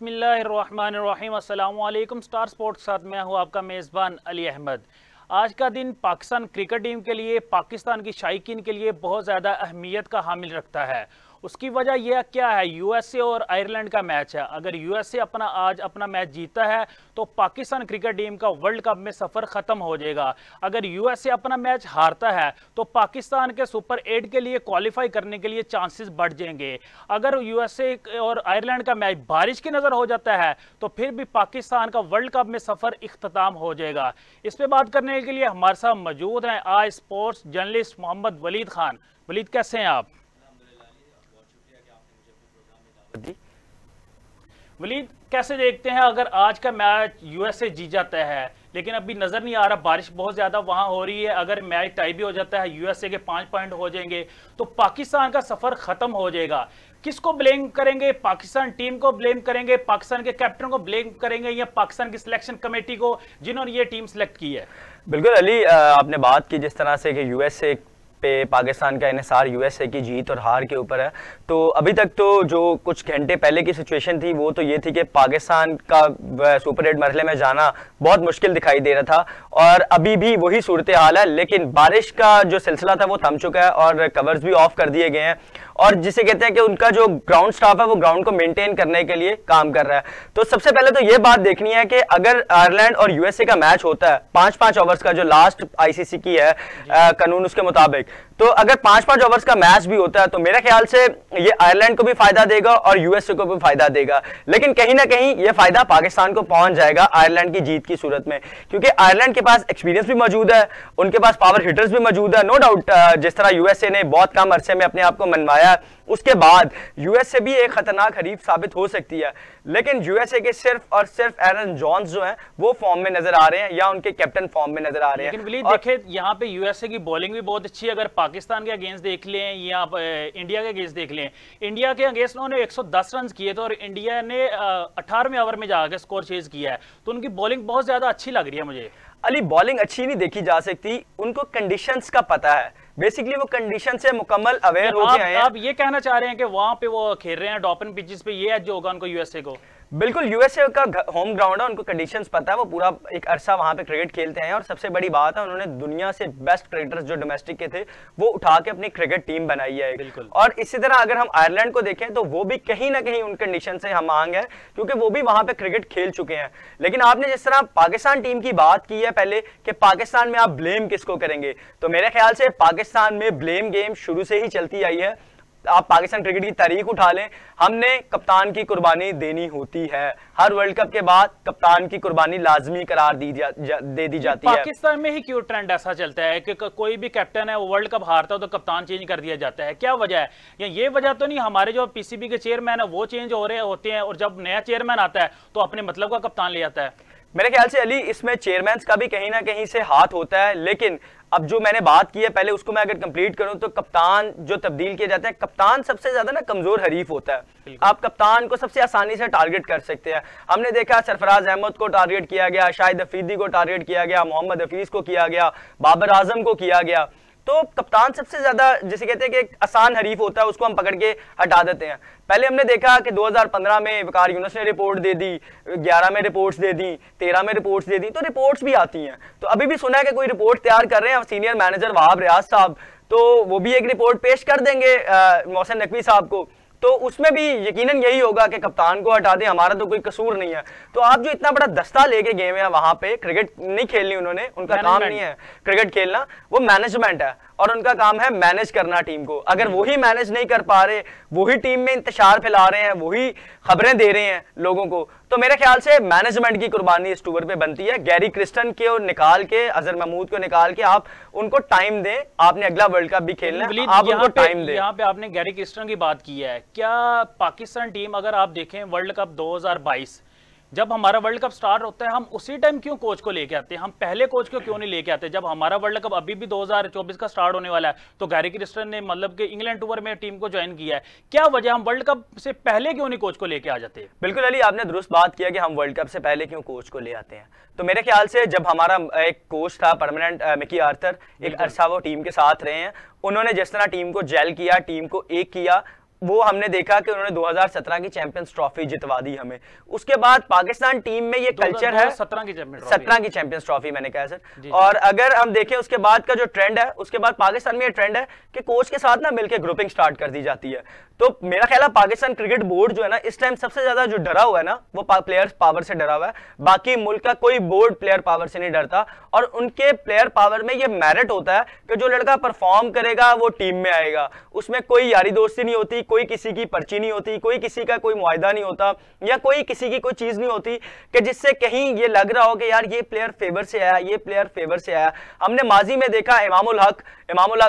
बिस्मिल्लाहिर्रहमानिर्रहीम। अस्सलाम वालेकुम। स्टार स्पोर्ट्स के साथ मैं हूं आपका मेज़बान अली अहमद। आज का दिन पाकिस्तान क्रिकेट टीम के लिए, पाकिस्तान की शायकीन के लिए बहुत ज़्यादा अहमियत का हामिल रखता है। उसकी वजह यह क्या है? यूएसए और आयरलैंड का मैच है। अगर यूएसए आज अपना मैच जीता है तो पाकिस्तान क्रिकेट टीम का वर्ल्ड कप में सफ़र ख़त्म हो जाएगा। अगर यूएसए अपना मैच हारता है तो पाकिस्तान के सुपर 8 के लिए क्वालिफाई करने के लिए चांसेस बढ़ जाएंगे। अगर यूएसए और आयरलैंड का मैच बारिश की नज़र हो जाता है तो फिर भी पाकिस्तान का वर्ल्ड कप में सफ़र इख्तिताम हो जाएगा। इस पर बात करने के लिए हमारे साथ मौजूद हैं आज स्पोर्ट्स जर्नलिस्ट मोहम्मद वलीद खान। वलीद, कैसे हैं आप? वलीद, कैसे देखते हैं अगर आज का मैच यूएसए जीत जाता है, लेकिन अभी नजर नहीं आ रहा, बारिश बहुत ज्यादा वहां हो रही है, अगर मैच टाई भी हो जाता है, यूएसए के 5 पॉइंट हो जाएंगे तो पाकिस्तान का सफर खत्म हो जाएगा। किसको ब्लेम करेंगे? पाकिस्तान टीम को ब्लेम करेंगे, पाकिस्तान के कैप्टन को ब्लेम करेंगे, या पाकिस्तान की सिलेक्शन कमेटी को जिन्होंने ये टीम सिलेक्ट की है? बिल्कुल अली, आपने बात की जिस तरह से कि यूएसए पे पाकिस्तान का इन्हिसार यूएसए की जीत और हार के ऊपर है, तो अभी तक तो जो कुछ घंटे पहले की सिचुएशन थी वो तो ये थी कि पाकिस्तान का सुपर 8 मरहले में जाना बहुत मुश्किल दिखाई दे रहा था और अभी भी वही सूरत हाल है। लेकिन बारिश का जो सिलसिला था वो थम चुका है और कवर्स भी ऑफ कर दिए गए हैं और जिसे कहते हैं कि उनका जो ग्राउंड स्टाफ है वो ग्राउंड को मेंटेन करने के लिए काम कर रहा है। तो सबसे पहले तो ये बात देखनी है कि अगर आयरलैंड और यूएसए का मैच होता है 5-5 ओवर्स का, जो लास्ट आईसीसी की है कानून उसके मुताबिक, तो अगर 5-5 ओवर्स का मैच भी होता है तो मेरे ख्याल से ये आयरलैंड को भी फायदा देगा और यूएसए को भी फायदा देगा। लेकिन कहीं ना कहीं ये फायदा पाकिस्तान को पहुंच जाएगा आयरलैंड की जीत की सूरत में, क्योंकि आयरलैंड के पास एक्सपीरियंस भी मौजूद है, उनके पास पावर हिटर्स भी मौजूद है। नो डाउट जिस तरह यूएसए ने बहुत कम अरसे में अपने आप को मनवाया उसके बाद यूएसए भी एक खतरनाक हरीफ साबित हो सकती है। लेकिन यूएसए के सिर्फ और सिर्फ एरन जॉन्स जो हैं वो फॉर्म में नजर आ रहे हैं या उनके कैप्टन फॉर्म में नजर आ रहे हैं। लेकिन विलीद देखें, यहाँ पे यूएसए की बॉलिंग भी बहुत अच्छी है। अगर पाकिस्तान के अगेंस्ट देख लें या इंडिया के अगेंस्ट देख लें, इंडिया के अगेंस्ट उन्होंने 110 रन किए थे और इंडिया ने 18वें ओवर में जाकर स्कोर चेज किया है, तो उनकी बॉलिंग बहुत ज्यादा अच्छी लग रही है मुझे। अली, बॉलिंग अच्छी नहीं देखी जा सकती, उनको कंडीशंस का पता है, बेसिकली वो कंडीशन से मुकम्मल अवेयर हो गए हैं। आप ये कहना चाह रहे हैं कि वहां पे वो खेल रहे हैं डॉपन पिचेस पे, ये एज होगा उनको यूएसए को? बिल्कुल, यूएसए का होम ग्राउंड है, उनको कंडीशंस पता है, वो पूरा एक अरसा वहां पे क्रिकेट खेलते हैं और सबसे बड़ी बात है उन्होंने दुनिया से बेस्ट क्रिकेटर्स जो डोमेस्टिक के थे वो उठा के अपनी क्रिकेट टीम बनाई है। बिल्कुल। और इसी तरह अगर हम आयरलैंड को देखें तो वो भी कहीं ना कहीं उन कंडीशन से हम आंग है, क्योंकि वो भी वहां पे क्रिकेट खेल चुके हैं। लेकिन आपने जिस तरह पाकिस्तान टीम की बात की है पहले कि पाकिस्तान में आप ब्लेम किसको करेंगे, तो मेरे ख्याल से पाकिस्तान में ब्लेम गेम शुरू से ही चलती आई है। आप पाकिस्तान क्रिकेट की तारीख उठा लें, हमने कप्तान की कुर्बानी देनी होती है। हर वर्ल्ड कप के बाद कप्तान की कुर्बानी लाजमी करार दे दी जाती है। पाकिस्तान में ही क्यों ट्रेंड ऐसा चलता है कि कोई भी कैप्टन है वो वर्ल्ड कप हारता है तो कप्तान चेंज कर दिया जाता है? क्या वजह है? या ये वजह तो नहीं हमारे जो पीसीबी के चेयरमैन है वो चेंज हो रहे होते हैं और जब नया चेयरमैन आता है तो अपने मतलब का कप्तान ले आता है? मेरे ख्याल से अली इसमें चेयरमैन का भी कहीं ना कहीं से हाथ होता है। लेकिन अब जो मैंने बात की है पहले उसको मैं अगर कंप्लीट करूं तो कप्तान जो तब्दील किया जाता है, कप्तान सबसे ज्यादा ना कमजोर हरीफ होता है। आप कप्तान को सबसे आसानी से टारगेट कर सकते हैं। हमने देखा सरफराज अहमद को टारगेट किया गया, शाहिद अफरीदी को टारगेट किया गया, मोहम्मद हफीज को किया गया, बाबर आजम को किया गया। तो कप्तान सबसे ज्यादा जिसे कहते हैं कि एक आसान हरीफ होता है, उसको हम पकड़ के हटा देते हैं। पहले हमने देखा कि 2015 में वकार यूनुस ने रिपोर्ट दे दी, 11 में रिपोर्ट्स दे दी, 13 में रिपोर्ट्स दे दी, तो रिपोर्ट्स भी आती हैं। तो अभी भी सुना है कि कोई रिपोर्ट तैयार कर रहे हैं सीनियर मैनेजर वहाब रियाज साहब, तो वो भी एक रिपोर्ट पेश कर देंगे मोहसिन नकवी साहब को, तो उसमें भी यकीनन यही होगा कि कप्तान को हटा दें, हमारा तो कोई कसूर नहीं है। तो आप जो इतना बड़ा दस्ता लेके गए हैं वहां पे, क्रिकेट नहीं खेलनी उन्होंने, उनका काम नहीं है क्रिकेट खेलना, वो मैनेजमेंट है और उनका काम है मैनेज करना टीम को। अगर वही मैनेज नहीं कर पा रहे, वही टीम में इंतशार फैला रहे हैं, वही खबरें दे रहे हैं लोगों को, तो मेरे ख्याल से मैनेजमेंट की कुर्बानी इस टूर पे बनती है। गैरी क्रिस्टन को निकाल के, अजहर महमूद को निकाल के आप उनको टाइम दें, आपने अगला वर्ल्ड कप भी खेलना है, आप उनको टाइम दें। यहाँ पे आपने गैरी क्रिस्टन की बात की है, क्या पाकिस्तान टीम अगर आप देखें वर्ल्ड कप 2022 जब हमारा वर्ल्ड कप स्टार्ट होता है हम उसी टाइम क्यों कोच को लेके आते हैं? हम पहले कोच को क्यों नहीं लेके आते? जब हमारा वर्ल्ड कप अभी भी 2024 का स्टार्ट होने वाला है तो गैरी क्रिस्टन ने मतलब कि इंग्लैंड टूर में टीम को ज्वाइन किया है, क्या वजह हम वर्ल्ड कप से पहले क्यों नहीं कोच को लेके आ जाते? बिल्कुल अली, आपने दुरुस्त बात किया कि हम वर्ल्ड कप से पहले क्यों कोच को ले आते हैं। तो मेरे ख्याल से जब हमारा एक कोच था परमानेंट मिकी आर्थर, एक अरसा वो टीम के साथ रहे हैं, उन्होंने जिस तरह टीम को जेल किया, टीम को एक किया, वो हमने देखा कि उन्होंने 2017 की चैंपियंस ट्रॉफी जितवा दी हमें। उसके बाद पाकिस्तान टीम में ये कल्चर है, 17 की चैंपियंस ट्रॉफी मैंने कहा सर। और अगर हम देखें उसके बाद का जो ट्रेंड है, उसके बाद पाकिस्तान में ये ट्रेंड है कि कोच के साथ ना मिलकर ग्रुपिंग स्टार्ट कर दी जाती है। तो मेरा ख्याल है पाकिस्तान क्रिकेट बोर्ड जो है ना इस टाइम सबसे ज्यादा जो डरा हुआ है ना वो प्लेयर्स पावर से डरा हुआ है। बाकी मुल्क का कोई बोर्ड प्लेयर पावर से नहीं डरता, और उनके प्लेयर पावर में ये मेरिट होता है कि जो लड़का परफॉर्म करेगा वो टीम में आएगा। उसमें कोई यारी दोस्ती नहीं होती, कोई किसी की पर्ची नहीं होती, कोई किसी का कोई मुआहदा नहीं होता, या कोई किसी की कोई चीज नहीं होती कि जिससे कहीं ये लग रहा हो कि यार ये प्लेयर फेवर से आया, ये प्लेयर फेवर से आया। हमने माजी में देखा इमामुल हक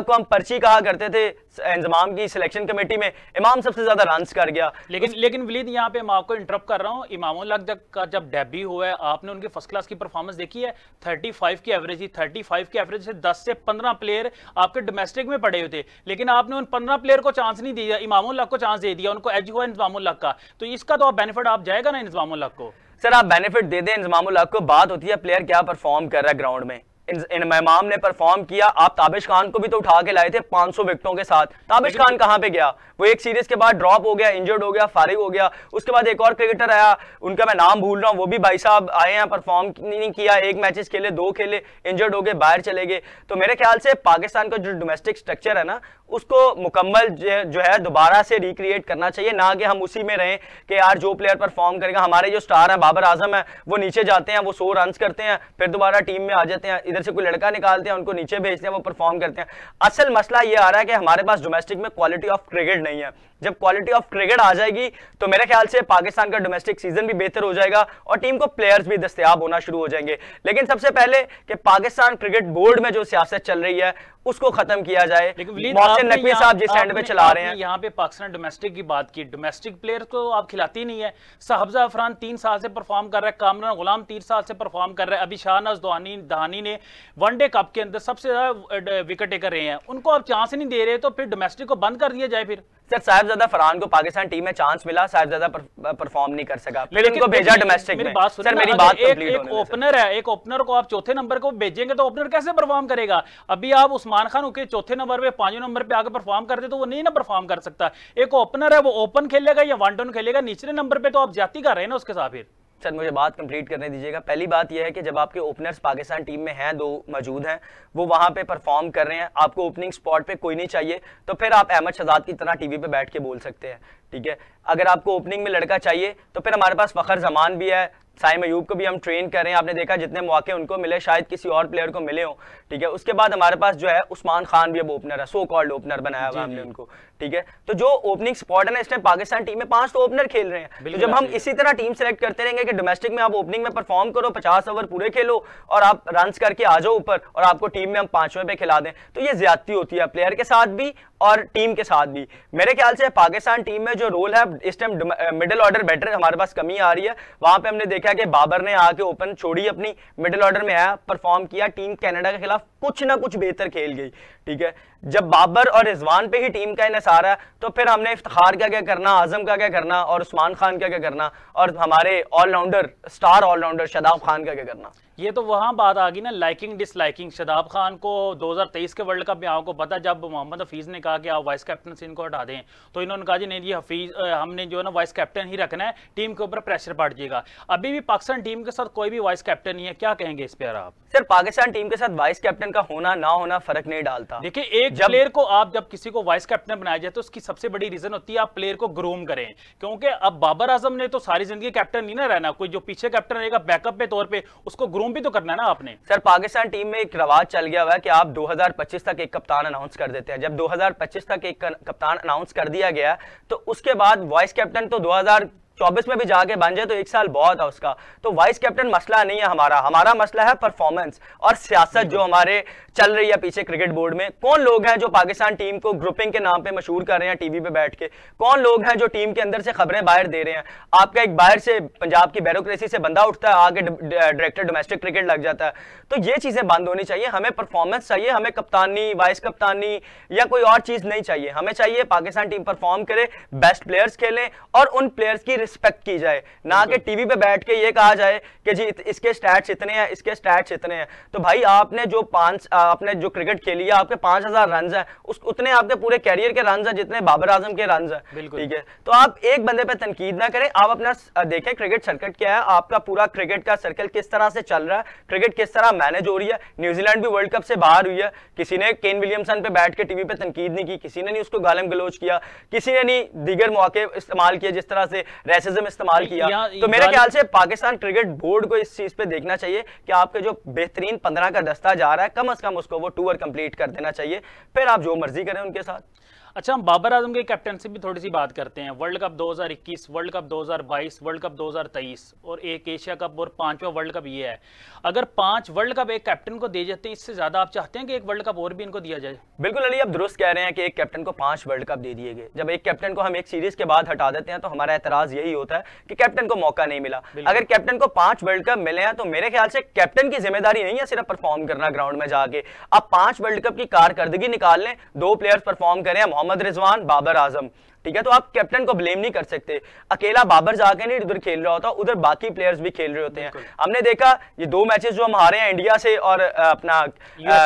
को हम पर्ची कहा करते थे इंजमाम की सिलेक्शन कमेटी में, इमाम सबसे ज्यादा रन्स कर गया। लेकिन वलीद यहाँ पे मैं आपको इंटरप्ट कर रहा हूँ, इमामुल हक का जब डेब्यू हुआ है आपने उनकी फर्स्ट क्लास की परफॉर्मेंस देखी है। 35 की एवरेज ही, 35 की एवरेज से 10 से 15 प्लेयर आपके डोमेस्टिक में पड़े हुए थे, लेकिन आपने उन 15 प्लेयर को चांस नहीं दिया, इमामुल हक को चांस दे दिया, उनको एज हुआ इंजमामुल हक का। तो इसका तो आप बेनिफिट आप जाएगा ना इंजमामुल हक को। सर आप बेनिफिट दे दें इंजमामुल हक को, बात होती है प्लेयर क्या परफॉर्म कर रहा है ग्राउंड में। इमाम ने परफॉर्म किया, आप ताबिश खान को भी तो उठा के लाए थे 500 विकेटों के साथ। ताबिश खान कहां पे गया? वो एक सीरीज के बाद ड्रॉप हो गया, इंजर्ड हो गया, फारिग हो गया। उसके बाद एक और क्रिकेटर आया, उनका मैं नाम भूल रहा हूं, वो भी भाई साहब आए हैं, परफॉर्म नहीं किया, एक मैचेस खेले, 2 खेले, इंजर्ड हो गए, बाहर चले गए। तो मेरे ख्याल से पाकिस्तान का जो डोमेस्टिक स्ट्रक्चर है ना उसको मुकम्मल जो है दोबारा से रिक्रिएट करना चाहिए, ना कि हम उसी में रहें कि यार जो प्लेयर परफॉर्म करेगा। हमारे जो स्टार हैं बाबर आजम है, वो नीचे जाते हैं, वो 100 रन करते हैं, फिर दोबारा टीम में आ जाते हैं, इधर से कोई लड़का निकालते हैं, उनको नीचे भेजते हैं, वो परफॉर्म करते हैं। असल मसला ये आ रहा है कि हमारे पास डोमेस्टिक में क्वालिटी ऑफ क्रिकेट नहीं है। जब क्वालिटी ऑफ क्रिकेट आ जाएगी तो मेरे ख्याल से पाकिस्तान का डोमेस्टिक सीजन भी बेहतर हो जाएगा और टीम को प्लेयर्स भी दस्तयाब होना शुरू हो जाएंगे। लेकिन सबसे पहले कि पाकिस्तान क्रिकेट बोर्ड में जो सियासत चल रही है उसको खत्म किया जाए। मोहसिन नकवी साहब जिस एंड पे चला रहे हैं, यहाँ पे पाकिस्तान डोमेस्टिक की बात की, डोमेस्टिक प्लेयर को आप खिलाती नहीं है। साहबजा अफरान 3 साल से परफॉर्म कर रहा है, कामरान गुलाम 3 साल से परफॉर्म कर रहा है, अभी शाहनवाज दहानी ने वनडे कप के अंदर सबसे ज्यादा विकेट टेकर रहे हैं, उनको आप चांस नहीं दे रहे, तो फिर डोमेस्टिक को बंद कर दिया जाए। फिर सर साहिबजादा फरहान को पाकिस्तान टीम में चांस मिला, साहिबजादा परफॉर्म नहीं कर सका, फिर उनको भेजा डोमेस्टिक में। सर मेरी बात कंप्लीट होने दो। ओपनर है, एक ओपनर को आप चौथे नंबर को भेजेंगे तो ओपनर कैसे परफॉर्म करेगा? अभी आप उस्मान खान के चौथे नंबर पे 5वें नंबर पे आकर परफॉर्म करते तो वो नहीं ना परफॉर्म कर सकता। एक ओपनर है, वो ओपन खेलेगा या वन डाउन खेलेगा, निचले नंबर पे तो आप जाती कर रहे हैं ना उसके साथ। फिर सर मुझे बात कंप्लीट करने दीजिएगा। पहली बात यह है कि जब आपके ओपनर्स पाकिस्तान टीम में हैं, 2 मौजूद हैं, वो वहां पे परफॉर्म कर रहे हैं, आपको ओपनिंग स्पॉट पे कोई नहीं चाहिए, तो फिर आप अहमद शहजाद की तरह टीवी पे बैठ के बोल सकते हैं, ठीक है। अगर आपको ओपनिंग में लड़का चाहिए तो फिर हमारे पास फखर जमान भी है, साइम अयूब को भी हम ट्रेन कर रहे हैं, आपने देखा जितने मौके उनको मिले शायद किसी और प्लेयर को मिले हो, ठीक है। उसके बाद हमारे पास जो है उस्मान खान भी अब ओपनर है, सो कॉल्ड ओपनर बनाया हुआ हमने उनको, ठीक है। तो जो ओपनिंग स्पॉट है ना इस टाइम पाकिस्तान टीम में 5 तो ओपनर खेल रहे हैं। तो जब हम इसी तरह टीम सेलेक्ट करते रहेंगे कि डोमेस्टिक में आप ओपनिंग में परफॉर्म करो, 50 ओवर पूरे खेलो और आप रन करके आ जाओ ऊपर, और आपको टीम में हम 5वें पे खिला दें, तो ये ज्यादती होती है प्लेयर के साथ भी और टीम के साथ भी। मेरे ख्याल से पाकिस्तान टीम में जो रोल है इस टाइम मिडिल ऑर्डर बैटर हमारे पास कमी आ रही है। वहां पे हमने देखा कि बाबर ने आके ओपन छोड़ी अपनी, मिडिल ऑर्डर में आया, परफॉर्म किया, टीम कनाडा के खिलाफ कुछ ना कुछ बेहतर खेल गई, ठीक है। जब बाबर और रिजवान पे ही टीम का इन्हिसार है तो फिर हमने इफ्तिखार का क्या करना, आजम का क्या करना और उस्मान खान का क्या करना, और हमारे allrounder star allrounder Shadab Khan का क्या करना। ये तो वहां बात आ गई ना लाइकिंग डिसलाइकिंग। शादाब खान को 2023 के वर्ल्ड कप में आपको पता, जब मोहम्मद हफीज ने कहा कि आप वाइस कैप्टन से इनको हटा दें, तो इन्होंने कहा जी नहीं जी हफीज हमने जो है ना वाइस कैप्टन ही रखना है, टीम के ऊपर प्रेशर पड़ जाएगा। अभी भी पाकिस्तान टीम के साथ कोई भी वाइस कैप्टन नहीं है, क्या कहेंगे इस पर आप? सर पाकिस्तान टीम के साथ वाइस कैप्टन का होना ना होना फर्क नहीं डालता। देखिए एक प्लेयर को आप जब किसी को वाइस कैप्टन बनाया जाए तो उसकी सबसे बड़ी रीजन होती है आप प्लेयर को ग्रूम करें, क्योंकि अब बाबर आजम ने तो सारी जिंदगी कैप्टन नहीं ना रहना, कोई जो पीछे कैप्टन रहेगा बैकअप पे तौर पे उसको ग्रूम भी तो करना है ना आपने। सर पाकिस्तान टीम में एक रवाज चल गया हुआ है कि आप 2025 तक एक कप्तान अनाउंस कर देते हैं। जब 2025 तक एक कप्तान अनाउंस कर दिया गया तो उसके बाद वाइस कैप्टन तो 2024 में भी जाके बन जाए तो 1 साल बहुत है उसका। तो वाइस कैप्टन मसला नहीं है हमारा मसला है परफॉर्मेंस और सियासत जो हमारे चल रही है पीछे क्रिकेट बोर्ड में। कौन लोग हैं जो पाकिस्तान टीम को ग्रुपिंग के नाम पे मशहूर कर रहे हैं टीवी पे बैठ के? कौन लोग हैं जो टीम के अंदर से खबरें बाहर दे रहे हैं? आपका एक बाहर से पंजाब की ब्यूरोक्रेसी से बंदा उठता है, आगे डायरेक्टर डोमेस्टिक क्रिकेट लग जाता है। तो ये चीजें बंद होनी चाहिए। हमें परफॉर्मेंस चाहिए, हमें कप्तानी, वाइस कप्तानी या कोई और चीज नहीं चाहिए। हमें चाहिए पाकिस्तान टीम परफॉर्म करे, बेस्ट प्लेयर्स खेलें और उन प्लेयर्स की रिस्पेक्ट की जाए, ना कि टीवी पे बैठ के ये कहा जाए कि जी इसके स्टैट्स इतने हैं, इसके स्टैट्स इतने हैं। तो भाई आपने जो आपने जो क्रिकेट खेली है, आपके 5000 रन है, उतने आपके पूरे कैरियर के रन है जितने बाबर आजम के रन है, ठीक है। तो आप एक बंदे पे तनकीद ना करें, आप अपना देखें क्रिकेट सर्किट क्या है, आपका पूरा क्रिकेट का सर्कल किस तरह से चल रहा है, क्रिकेट किस तरह मैनेज हो रही है। न्यूजीलैंड भी वर्ल्ड कप से बाहर हुई है, किसी ने केन विलियमसन पे बैठ के टीवी पे तनकीद नहीं की, किसी ने नहीं उसको गालिम गलोच किया, किसी ने नहीं दीगर मौके इस्तेमाल किए जिस तरह से रेसिज्म इस्तेमाल किया। तो मेरे ख्याल से पाकिस्तान क्रिकेट बोर्ड को इस चीज पे देखना चाहिए कि आपके जो बेहतरीन 15 का दस्ता जा रहा है, कम से कम उसको वो टूर कंप्लीट कर देना चाहिए, फिर आप जो मर्जी करें उनके साथ। अच्छा, हम बाबर आजम के कैप्टन से भी थोड़ी सी बात करते हैं। World cup 2021, world cup 2022, world cup 2023 और एक एशिया कप और 5वां वर्ल्ड कप ये है। अगर 5 वर्ल्ड कप एक कैप्टन को दे जाते हैं, इससे ज्यादा आप चाहते हैं कि एक वर्ल्ड कप और भी इनको दिया जाए? बिल्कुल अली, आप दुरुस्त कह रहे हैं कि एक कैप्टन को 5 वर्ल्ड कप दे दिए गए। जब एक कैप्टन को हम एक सीरीज के बाद हटा देते हैं तो हमारा एतराज यही होता है कि कैप्टन को मौका नहीं मिला। अगर कैप्टन को 5 वर्ल्ड कप मिले हैं तो मेरे ख्याल से कैप्टन की जिम्मेदारी नहीं है सिर्फ परफॉर्म करना ग्राउंड में जाके। आप 5 वर्ल्ड कप की कारकर्दगी निकाल लें, 2 प्लेयर्स परफॉर्म करें, मोहम्मद रिजवान, बाबर आजम, ठीक है। तो आप कैप्टन को ब्लेम नहीं कर सकते, अकेला बाबर जाके नहीं उधर खेल रहा होता, उधर बाकी प्लेयर्स भी खेल रहे होते हैं। हमने देखा ये 2 मैचेस जो हम हारे हैं इंडिया से और अपना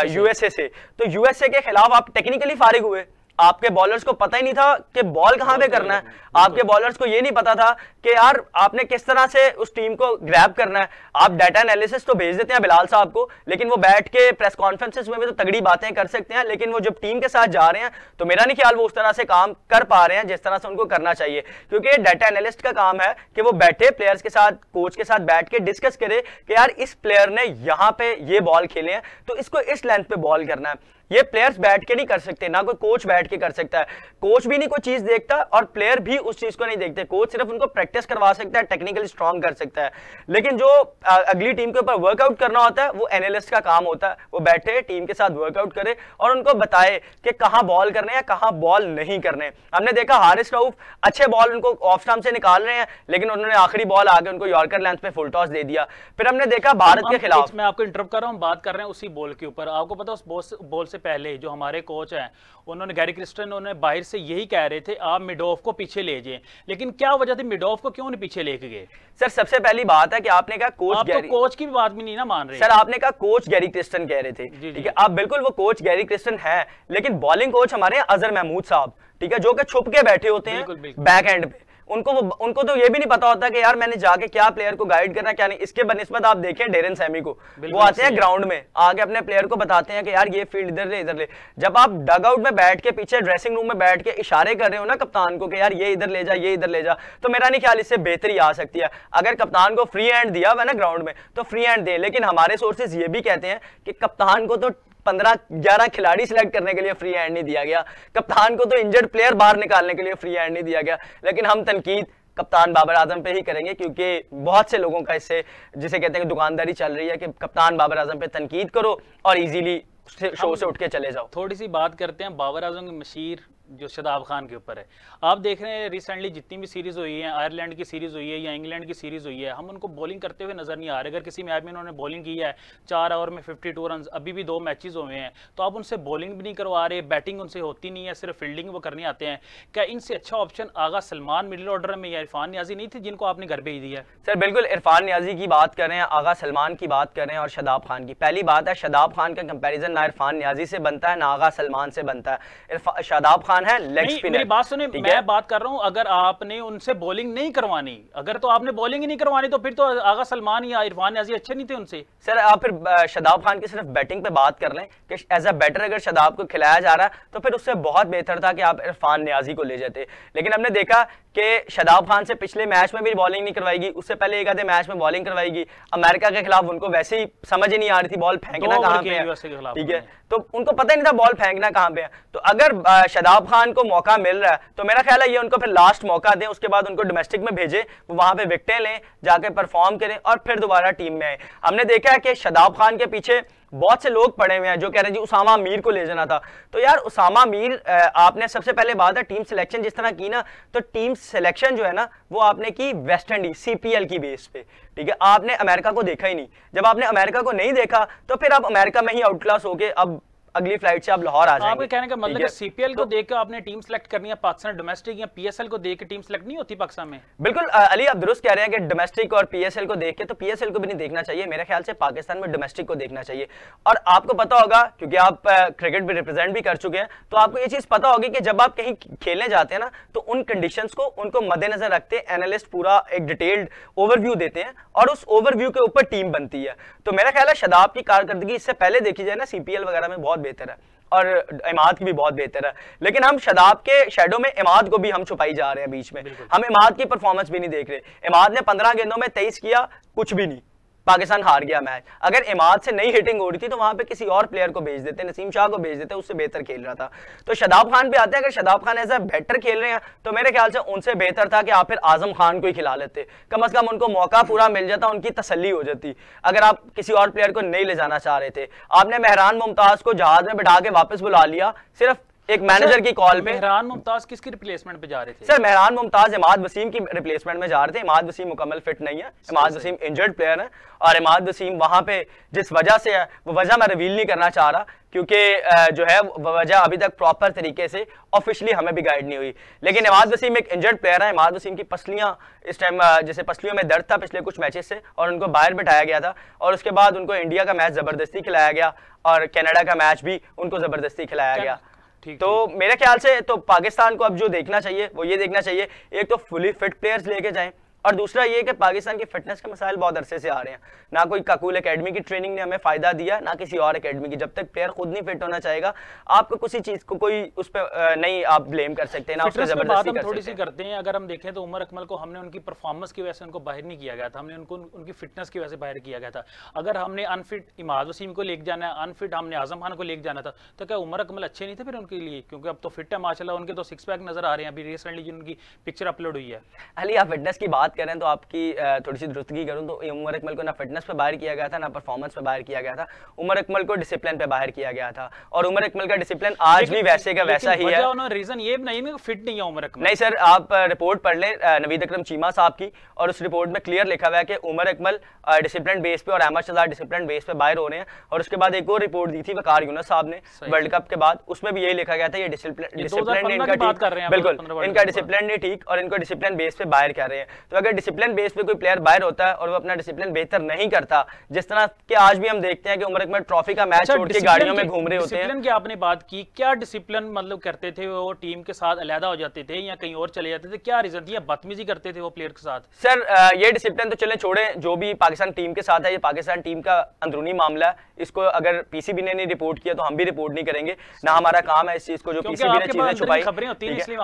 यूएसए से, तो यूएसए के खिलाफ आप टेक्निकली फारिग हुए, आपके बॉलर्स को पता ही नहीं था कि बॉल कहां पे करना है, आपके बॉलर्स को ये नहीं पता था कि यार आपने किस तरह से उस टीम को ग्रैब करना है। आप डाटा एनालिसिस तो भेज देते हैं बिलाल साहब को, लेकिन वो बैठ के प्रेस कॉन्फ्रेंसेस में भी तो तगड़ी बातें कर सकते हैं, लेकिन वो जब टीम के साथ जा रहे हैं तो मेरा नहीं ख्याल वो उस तरह से काम कर पा रहे हैं जिस तरह से उनको करना चाहिए। क्योंकि डाटा एनालिस्ट का काम है कि वो बैठे प्लेयर्स के साथ, कोच के साथ बैठ के डिस्कस करे कि यार इस प्लेयर ने यहाँ पे ये बॉल खेले हैं तो इसको इस लेंथ पे बॉल करना है। ये प्लेयर्स बैठ के नहीं कर सकते, ना कोई कोच बैठ के कर सकता है। कोच भी नहीं कोई चीज देखता और प्लेयर भी उस चीज को नहीं देखते। कोच सिर्फ उनको प्रैक्टिस करवा सकता है, टेक्निकली स्ट्रांग कर सकता है, लेकिन जो अगली टीम के ऊपर वर्कआउट करना होता है वो एनालिस्ट का काम होता है। वो बैठे टीम के साथ वर्कआउट करे और उनको बताए कि कहां बॉल करने हैं, कहां बॉल नहीं करने। हमने देखा हारिस रऊफ अच्छे बॉल उनको ऑफ स्टंप से निकाल रहे हैं, लेकिन उन्होंने आखिरी बॉल आगे उनको यॉर्कर लेंथ पे फुल टॉस दे दिया। फिर हमने देखा भारत के खिलाफ, मैं आपको इंटरप्ट कर रहा हूं, बात कर रहे हैं उसी बॉल के ऊपर। आपको पता उस बॉल से पहले जो हमारे कोच हैं उन्होंने गैरी क्रिस्टन उन्होंने बाहर से यही कह रहे थे आप मिडॉफ को पीछे ले जाएं, लेकिन क्या वजह थी मिडॉफ को क्यों नहीं पीछे लेके गए? सर सबसे पहली बात है कि आपने कहा कोच आप तो कोच की भी बात भी नहीं ना मान रहे। सर आपने कहा कोच गैरी क्रिस्टन कह रहे थे, ठीक है, आप बिल्कुल वो कोच गैरी क्रिस्टन है, लेकिन बॉलिंग कोच हमारे अजहर महमूद साहब, ठीक है, जो कि छुप के बैठे होते हैं बैक एंड पे। उनको तो ये भी नहीं पता होता कि यार मैंने जाके क्या प्लेयर को गाइड करना क्या नहीं। इसके बनस्बत आप देखें डेरन सैमी को, वो आते हैं ग्राउंड में आगे अपने प्लेयर को बताते हैं कि यार ये फील्ड इधर ले इधर ले। जब आप डग आउट में बैठ के पीछे ड्रेसिंग रूम में बैठ के इशारे कर रहे हो ना कप्तान को कि यार ये इधर ले जा, ये इधर ले जा, तो मेरा नहीं ख्याल इससे बेहतरी आ सकती है। अगर कप्तान को फ्री हैंड दिया हुआ ना ग्राउंड में तो फ्री हैंड दे, लेकिन हमारे सोर्सेज ये भी कहते हैं कि कप्तान को तो 15-11 खिलाड़ी सिलेक्ट करने के लिए फ्री हैंड नहीं दिया गया, कप्तान को तो इंजर्ड प्लेयर बाहर निकालने के लिए फ्री हैंड नहीं दिया गया। लेकिन हम तनकीद कप्तान बाबर आजम पे ही करेंगे, क्योंकि बहुत से लोगों का इससे जिसे कहते हैं दुकानदारी चल रही है कि कप्तान बाबर आजम पे तनकीद करो और इजीली शो से उठ के चले जाओ। थोड़ी सी बात करते हैं बाबर आजम की मशीर जो शदाब खान के ऊपर है। आप देख रहे हैं रिसेंटली जितनी भी सीरीज हुई है, आयरलैंड की सीरीज हुई है या इंग्लैंड की सीरीज हुई है, हम उनको बॉलिंग करते हुए नजर नहीं आ रहे। अगर किसी मैच में उन्होंने बॉलिंग की है 4 ओवर में 52 रन, अभी भी 2 मैचेस हुए हैं, तो आप उनसे बॉलिंग भी नहीं करवा रहे, बैटिंग उनसे होती नहीं है, सिर्फ फील्डिंग वो करने आते हैं। क्या इनसे अच्छा ऑप्शन आगा सलमान मिडिल ऑर्डर में या इरफान नियाजी नहीं थे जिनको आपने घर भेज दिया? सर बिल्कुल, इरफान नियाजी की बात कर रहे हैं, आगा सलमान की बात कर रहे हैं और शदाब खान की। पहली बात है शदाब खान का कंपैरिजन ना इरफान नियाजी से बनता है ना आगा सलमान से बनता है। शदाब खान है लेग स्पिनर। मेरी बात सुने, मैं बात कर रहा हूं अगर आपने उनसे बॉलिंग नहीं करवानी, अगर तो आपने बॉलिंग ही नहीं करवानी तो फिर तो आगा सलमान या इरफान नियाजी अच्छे नहीं थे उनसे। सर आप फिर शदाब खान की सिर्फ बैटिंग पे बात कर लें कि एज अ बैटर अगर शदाब को खिलाया जा रहा है तो फिर उससे बहुत बेहतर था कि आप इरफान नियाजी को ले जाते। लेकिन हमने देखा कि शदाब खान से पिछले मैच में भी बॉलिंग नहीं करवाएगी, उससे पहले एक आधे मैच में बॉलिंग करवाएगी। अमेरिका के खिलाफ उनको वैसे ही समझ ही नहीं आ रही थी बॉल फेंकना कहां पे है, ठीक है, तो उनको पता ही नहीं था बॉल फेंकना कहां पे है। तो अगर शदाब खान को मौका मिल रहा है तो मेरा ख्याल है ये उनको फिर लास्ट मौका दें, उसके बाद उनको डोमेस्टिक में भेजे, वो वहां पे विकेटें लें, जाके परफॉर्म करें और फिर दोबारा टीम में आए। हमने देखा है कि शदाब खान के पीछे बहुत से लोग पड़े हुए हैं जो कह रहे हैं जी उसामा मीर को ले जाना था। तो यार उसामा मीर, आपने सबसे पहले बात है टीम सिलेक्शन जिस तरह की ना, तो टीम सिलेक्शन जो है ना वो आपने की वेस्ट इंडीज CPL की बेस पे, ठीक है, आपने अमेरिका को देखा ही नहीं। जब आपने अमेरिका को नहीं देखा तो फिर आप अमेरिका में ही आउट क्लास होके अब अगली फ्लाइट से आप लाहौर आ जाएंगे। आपके कहने का मतलब है सीपीएल को देख के आपने टीम सेलेक्ट करनी है, पाकिस्तान डोमेस्टिक या पीएसएल को देख के टीम सेलेक्ट नहीं होती पाकिस्तान में? बिल्कुल अली, आप दुरुस्त कह रहे हैं कि डोमेस्टिक और पीएसएल को देख के, तो पीएसएल को भी नहीं देखना चाहिए मेरे ख्याल से, पाकिस्तान में डोमेस्टिक को देखना चाहिए। और आपको पता होगा, क्योंकि आप क्रिकेट भी रिप्रेजेंट भी कर चुके हैं, तो आपको ये चीज पता होगी कि जब आप कहीं खेलने जाते हैं ना, तो उन कंडीशंस को उनको मद्देनजर रखते एनालिस्ट पूरा एक डिटेल्ड ओवरव्यू देते हैं और उस ओवरव्यू के ऊपर टीम बनती है। तो मेरा ख्याल है शादाब की कारकर्दगी इससे पहले देखी जाए ना सीपीएल वगैरह में बहुत बेहतर है और इमाद की भी बहुत बेहतर है, लेकिन हम शादाब के शैडो में इमाद को भी हम छुपाई जा रहे हैं बीच में। हम इमाद की परफॉर्मेंस भी नहीं देख रहे। इमाद ने 15 गेंदों में 23 किया, कुछ भी नहीं, पाकिस्तान हार गया मैच। अगर इमाद से नई हिटिंग हो रही थी तो वहां पे किसी और प्लेयर को भेज देते, नसीम शाह को भेज देते, उससे बेहतर खेल रहा था। तो शादाब खान पे आते हैं, अगर शादाब खान ऐसा बेहतर खेल रहे हैं तो मेरे ख्याल से उनसे बेहतर था कि आप फिर आजम खान को ही खिला लेते, कम से कम उनको मौका पूरा मिल जाता, उनकी तसल्ली हो जाती। अगर आप किसी और प्लेयर को नहीं ले जाना चाह रहे थे, आपने मेहरान मुमताज को जहाज में बिठा के वापस बुला लिया सिर्फ एक मैनेजर की कॉल पे। मेहरान मुमताज किसकी रिप्लेसमेंट पे जा रहे थे? सर मेहरान मुमताज इमाद वसीम की रिप्लेसमेंट में जा रहे थे। इमाद वसीम मुकम्मल फिट नहीं है, इमाद वसीम इंजर्ड प्लेयर है और इमाद वसीम वहां पे जिस वजह से है वो वजह मैं रिवील नहीं करना चाह रहा, क्योंकि जो है वजह अभी तक प्रॉपर तरीके से ऑफिशियली हमें भी गाइड नहीं हुई। लेकिन इमाद वसीम एक इंजर्ड प्लेयर है। इमाद वसीम की पसलियां इस टाइम जैसे पसलियों में दर्द था पिछले कुछ मैचेस से, और उनको बाहर बिठाया गया था और उसके बाद उनको इंडिया का मैच जबरदस्ती खिलाया गया और कनाडा का मैच भी उनको जबरदस्ती खिलाया गया। तो मेरे ख्याल से तो पाकिस्तान को अब जो देखना चाहिए वो ये देखना चाहिए, एक तो फुली फिट प्लेयर्स लेके जाएं, और दूसरा ये कि पाकिस्तान की फिटनेस के मसाइल बहुत अरसे से आ रहे हैं। ना कोई काकूल एकेडमी की ट्रेनिंग ने हमें फायदा दिया, ना किसी और एकेडमी की। जब तक प्लेयर खुद नहीं फिट होना चाहेगा, आपको किसी चीज को कोई उस पर नहीं आप ब्लेम कर सकते, ना उस पर जबरदस्ती कर थोड़ी सी करते हैं। अगर हम देखें तो उमर अकमल को हमने उनकी परफॉर्मेंस की वजह से उनको बाहर नहीं किया गया था, हमने उनको उनकी फिटनेस की वजह से बाहर किया गया था। अगर हमने अनफिट इमाद वसीम को लेके जाना है, अनफिट हमने आजम खान को लेके जाना था, तो क्या उमर अकमल अच्छे नहीं थे फिर उनके लिए? क्योंकि अब तो फिट है माशाल्लाह, उनके तो 6 पैक नजर आ रहे हैं। अभी रिसेंटली जो उनकी पिक्चर अपलोड हुई है। अली आप फिटनेस की बात करें तो आपकी थोड़ी सी दुरुस्तगी करूं तो उमर अकमल को ना फिटनेस पे बाहर किया गया था, ना परफॉर्मेंस पे बाहर किया गया था। उमर अकमल को डिसिप्लिन पे बाहर किया गया था और उमर अकमल का डिसिप्लिन आज भी वैसे का वैसा ही है। उन्होंने रीजन ये नहीं है फिट नहीं है उमर अकमल। नहीं सर, आप रिपोर्ट पढ़ लें नवीद अकरम चीमा साहब की, और उस रिपोर्ट में क्लियर लिखा हुआ है कि उमर अकमल डिसिप्लिन बेस पे और अहमद शहजाद डिसिप्लिन बेस पे बाहर हो रहे हैं। और उसके बाद एक और रिपोर्ट दी थी वकार यूनुस साहब ने वर्ल्ड कप के बाद, उसमें भी यही लिखा गया था ये डिसिप्लिन इनका ठीक, बिल्कुल इनका डिसिप्लिन नहीं ठीक और इनको डिसिप्लिन बेस पे बाहर कर रहे हैं। तो अगर डिसिप्लिन बेस पे कोई प्लेयर बाहर होता है और वो अपना डिसिप्लिन बेहतर नहीं करता, जिस तरह के आज भी हम देखते हैं कि उमर अकमल ट्रॉफी का मैच छोड़ के गाड़ियों में घूम रहे होते हैं। डिसिप्लिन की आपने बात की, क्या डिसिप्लिन मतलब करते थे वो? टीम के साथ अलहदा हो जाते थे या कहीं और चले जाते थे? क्या रीजन थी? या बदतमीजी करते थे वो प्लेयर के साथ? सर ये डिसिप्लिन तो चले छोड़े, जो भी पाकिस्तान टीम के साथ है, ये पाकिस्तान टीम का अंदरूनी मामला है। इसको अगर पीसीबी ने नहीं रिपोर्ट किया तो हम भी रिपोर्ट नहीं करेंगे, ना हमारा काम है इस चीज को जो पीसीबी ने चीजें छुपाई।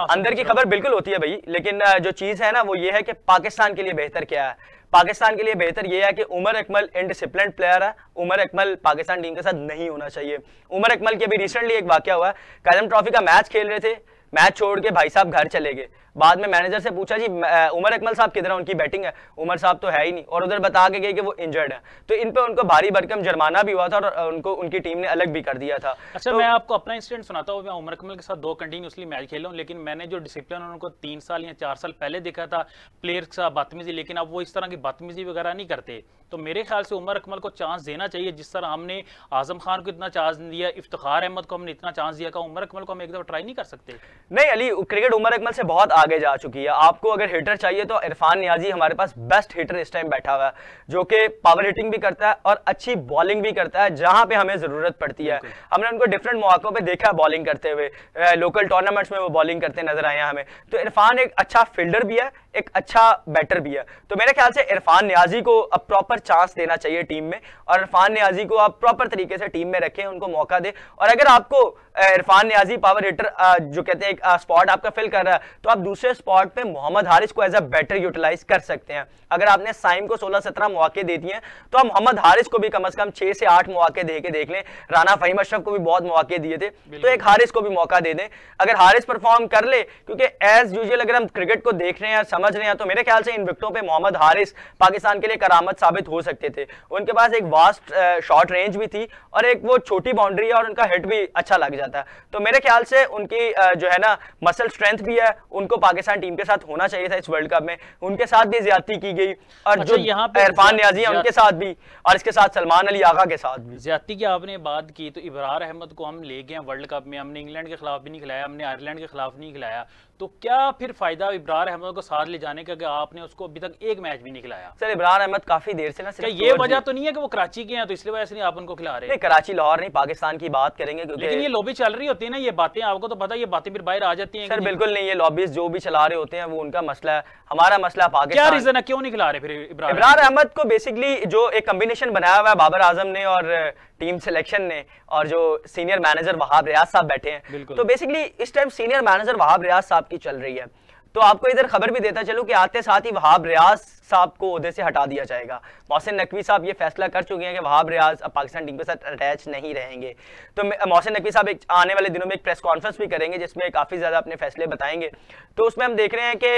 अंदर की खबर बिल्कुल होती है भाई, लेकिन जो चीज है ना वो ये है कि पाकिस्तान के लिए बेहतर क्या है। पाकिस्तान के लिए बेहतर यह है कि उमर अकमल इनडिसिप्लिन प्लेयर है। उमर अकमल पाकिस्तान टीम के साथ नहीं होना चाहिए। उमर अकमल के अभी रिसेंटली एक वाकया हुआ है, काजम ट्रॉफी का मैच खेल रहे थे, मैच छोड़ के भाई साहब घर चले गए। बाद में मैनेजर से पूछा जी उमर अकमल साहब किधर है, उनकी बैटिंग है, उमर साहब तो है ही नहीं, और उधर बता के गए कि वो इंजर्ड है। तो इन पे उनको भारी भरकम जुर्माना भी हुआ था और उनको उनकी टीम ने अलग भी कर दिया था। अच्छा तो मैं आपको अपना इंसिडेंट सुनाता हूँ। मैं उमर अकमल के साथ 2 कंटिन्यूसली मैच खेला हूँ, लेकिन मैंने जो डिसिप्लिन उनको 3 साल या 4 साल पहले देखा था प्लेयर के साथ बदतमीजी, लेकिन अब वो इस तरह की बदतमीजी वगैरह नहीं करते। तो मेरे ख्याल से उमर अकमल को चांस देना चाहिए, जिस तरह हमने आजम खान को इतना चांस दिया, इफ्तिखार अहमद को हमने इतना चांस दिया, उमर अकमल को हम एक दफा ट्राई नहीं कर सकते? नहीं अली, क्रिकेट उमर अकमल से बहुत आगे जा चुकी है। आपको अगर हिटर चाहिए तो इरफान नियाजी हमारे पास बेस्ट हिटर इस टाइम बैठा हुआ है, जो कि पावर हिटिंग भी करता है और अच्छी बॉलिंग भी करता है जहां पे हमें जरूरत पड़ती है। हमने उनको डिफरेंट मौकों पे देखा है बॉलिंग करते हुए, लोकल टूर्नामेंट्स में वो बॉलिंग करते नजर आए हमें। तो इरफान एक अच्छा फील्डर भी है, एक अच्छा बैटर भी है। तो मेरे ख्याल से इरफान नियाजी को अब प्रॉपर चांस देना चाहिए टीम में, और इरफान नियाजी को आप प्रॉपर तरीके से टीम में रखें, उनको मौका दे। और अगर आपको इरफान नियाजी पावर हिटर जो कहते हैं एक स्पॉट आपका फिल कर रहा है, तो आप दूसरे स्पॉट पे मोहम्मद हारिस को एज अ बैटर यूटिलाइज कर सकते हैं। अगर आपने साइम को 16-17 मौके दे दिए हैं, तो आप मोहम्मद हारिस को भी कम से कम 6 से 8 मौके दे के देख लें। राना फहीम अशरफ को भी बहुत मौके दिए थे, तो एक हारिस को भी मौका दे दें। अगर हारिस परफॉर्म कर ले, क्योंकि एज यूजुअल अगर हम क्रिकेट को देख रहे हैं, समझ रहे हैं, तो मेरे ख्याल से इन विकेटों पे मोहम्मद हारिस पाकिस्तान के लिए करामत साबित हो सकते थे। उनके पास एक वास्ट शॉर्ट रेंज भी थी और एक वो छोटी बाउंड्री है और उनका हिट भी अच्छा लग जाता है। तो मेरे ख्याल से उनकी जो है ना मसल स्ट्रेंथ भी है, उनको पाकिस्तान टीम के साथ होना चाहिए था इस वर्ल्ड कप में, उनके साथ भी ज्यादती की गई, और अच्छा, जो इरफान नियाजी है उनके साथ भी, और इसके साथ सलमान अली आगा के साथ भी। ज्यादती की आपने बात की, तो इब्रार अहमद को हम ले गए वर्ल्ड कप में, हमने इंग्लैंड के खिलाफ भी नहीं खिलाया, हमने आयरलैंड के खिलाफ नहीं खिलाया, तो क्या फिर फायदा इब्रार अहमद को साथ ले जाने का कि आपने उसको अभी तक एक मैच भी नहीं खिलाया? सर इब्रार अहमद काफी देर से ना, क्या ये वजह तो नहीं है कि वो कराची के हैं तो इसलिए वजह से नहीं आप उनको खिला रहे? नहीं, कराची लाहौर नहीं, पाकिस्तान की बात करेंगे, क्योंकि लेकिन ये लॉबी चल रही होती है ना, ये बातें आपको तो पता है, ये बातें फिर बाहर आ जाती हैं। सर बिल्कुल नहीं, ये लॉबीज जो भी चला रहे होते हैं वो उनका मसला है, हमारा मसला पाकिस्तान। क्या रीजन है, क्यों नहीं खिला रहे फिर इब्रार अहमद को? बेसिकली जो एक कॉम्बिनेशन बनाया हुआ है बाबर आजम ने और टीम सिलेक्शन ने, और जो सीनियर मैनेजर वहाब रियाज साहब बैठे हैं, तो बेसिकली इस time senior manager Wahab Riaz साहब की चल रही है। तो आपको इधर खबर भी देता चलूं कि आते साथ ही वहाब रियाज साहब को ओहदे से हटा दिया जाएगा। मोहसिन नकवी साहब ये फैसला कर चुके हैं कि वहाब रियाज अब पाकिस्तान टीम के साथ अटैच नहीं रहेंगे। तो मोहसिन नकवी साहब आने वाले दिनों में एक प्रेस कॉन्फ्रेंस भी करेंगे जिसमें काफी ज्यादा अपने फैसले बताएंगे। तो उसमें हम देख रहे हैं कि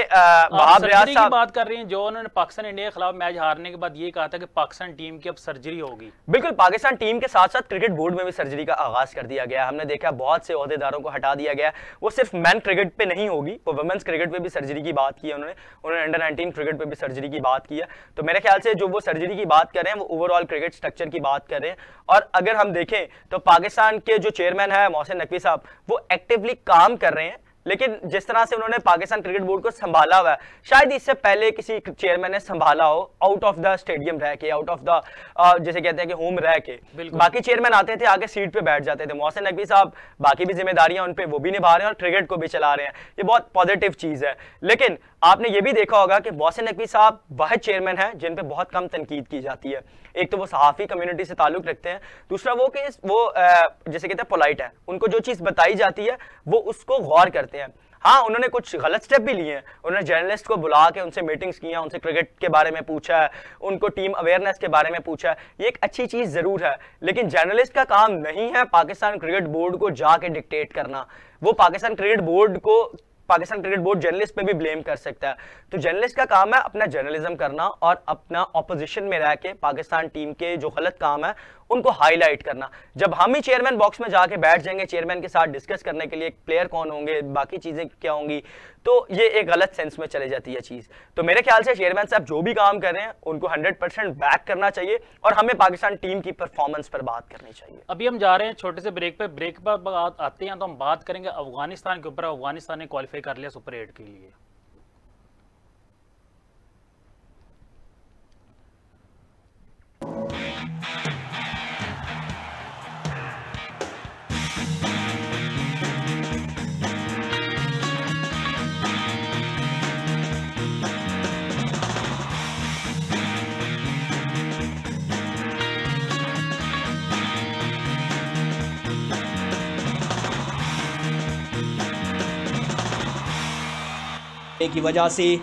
वहाब रियाज साहब की बात कर रहे हैं, जो उन्होंने पाकिस्तान इंडिया के खिलाफ मैच हारने के बाद ये कहा था कि पाकिस्तान टीम की अब सर्जरी होगी। बिल्कुल, पाकिस्तान टीम के साथ साथ क्रिकेट बोर्ड में भी सर्जरी का आगाज कर दिया गया। हमने देखा बहुत से ओहदेदारों को हटा दिया गया। वो सिर्फ मैन क्रिकेट पे नहीं होगी, वो वुमेन्स क्रिकेट पे भी सर्जरी की बात की है उन्होंने अंडर 19 क्रिकेट पे भी सर्जरी की बात की है। तो मेरे ख्याल से जो वो सर्जरी की बात कर रहे हैं वो ओवरऑल क्रिकेट स्ट्रक्चर की बात कर रहे हैं। और अगर हम देखें तो पाकिस्तान के जो चेयरमैन है मोहसिन नकवी साहब, वो एक्टिवली काम कर रहे हैं, लेकिन जिस तरह से उन्होंने पाकिस्तान क्रिकेट बोर्ड को संभाला हुआ है, शायद इससे पहले किसी चेयरमैन ने संभाला हो, आउट ऑफ द स्टेडियम रह के, आउट ऑफ द जैसे कहते हैं कि होम रह के। बाकी चेयरमैन आते थे, आगे सीट पे बैठ जाते थे। मोहसिन नकवी साहब बाकी भी जिम्मेदारियां उन पे वो भी निभा रहे हैं और क्रिकेट को भी चला रहे हैं, ये बहुत पॉजिटिव चीज है। लेकिन आपने ये भी देखा होगा कि मोहसिन नकवी साहब वाहिद चेयरमैन है जिन पे बहुत कम तनकीद की जाती है। एक तो वो सहाफी कम्युनिटी से ताल्लुक रखते हैं, दूसरा वो कि वो जैसे कहते हैं पोलाइट है, उनको जो चीज बताई जाती है वो उसको गौर करते हैं। हाँ, उन्होंने कुछ गलत स्टेप भी लिए हैं, उन्होंने जर्नलिस्ट को बुला के उनसे मीटिंग्स की हैं, उनसे क्रिकेट के बारे में पूछा है, उनको टीम अवेयरनेस के बारे में पूछा है, ये एक अच्छी चीज जरूर है। लेकिन जर्नलिस्ट का काम नहीं है पाकिस्तान क्रिकेट बोर्ड को जाके डिक्टेट करना। वो पाकिस्तान क्रिकेट बोर्ड जर्नलिस्ट पे भी ब्लेम कर सकता है। तो जर्नलिस्ट का काम है अपना जर्नलिज्म करना और अपना ऑपोजिशन में रह के पाकिस्तान टीम के जो गलत काम है उनको हाईलाइट करना। जब हम ही चेयरमैन बॉक्स में जाके बैठ जाएंगे चेयरमैन के साथ डिस्कस करने के लिए प्लेयर कौन होंगे, बाकी चीजें क्या होंगी, तो ये एक गलत सेंस में चले जाती है चीज। तो मेरे ख्याल से चेयरमैन साहब जो भी काम कर रहे हैं उनको 100% बैक करना चाहिए और हमें पाकिस्तान टीम की परफॉर्मेंस पर बात करनी चाहिए। अभी हम जा रहे हैं छोटे से ब्रेक पर आते हैं तो हम बात करेंगे अफगानिस्तान के ऊपर। अफगानिस्तान ने क्वालिफाई कर लिया सुपर 8 के लिए। की वजह से